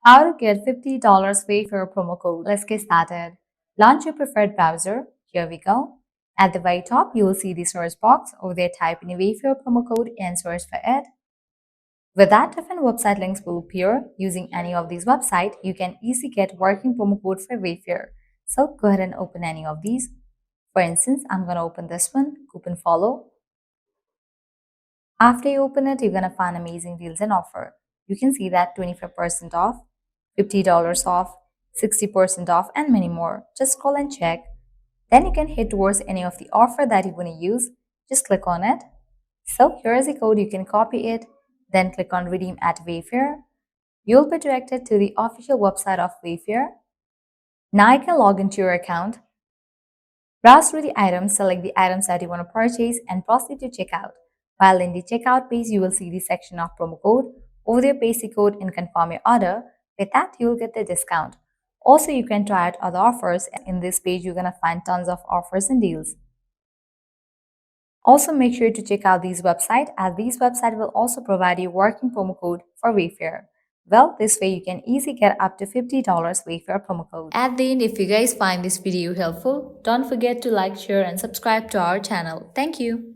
How to get $50 Wayfair promo code. Let's get started. Launch your preferred browser. Here we go. At the very top, you will see the search box. Over there, type in Wayfair promo code and search for it. With that, different website links will appear. Using any of these websites, you can easily get working promo code for Wayfair. So go ahead and open any of these. For instance, I'm going to open this one, coupon follow. After you open it, you're going to find amazing deals and offer. You can see that 25% off, $50 off, 60% off, and many more. Just scroll and check. Then you can hit towards any of the offer that you want to use. Just click on it. So here is the code. You can copy it. Then click on redeem at Wayfair. You'll be directed to the official website of Wayfair. Now you can log into your account. Browse through the items, select the items that you want to purchase, and proceed to checkout. While in the checkout page, you will see the section of promo code. Over there, paste the code and confirm your order. With that, you will get the discount. Also, you can try out other offers. In this page, you're going to find tons of offers and deals. Also, make sure to check out these websites, as these websites will also provide you working promo code for Wayfair. Well, this way you can easily get up to $50 Wayfair promo code. At the end, if you guys find this video helpful, don't forget to like, share, and subscribe to our channel. Thank you.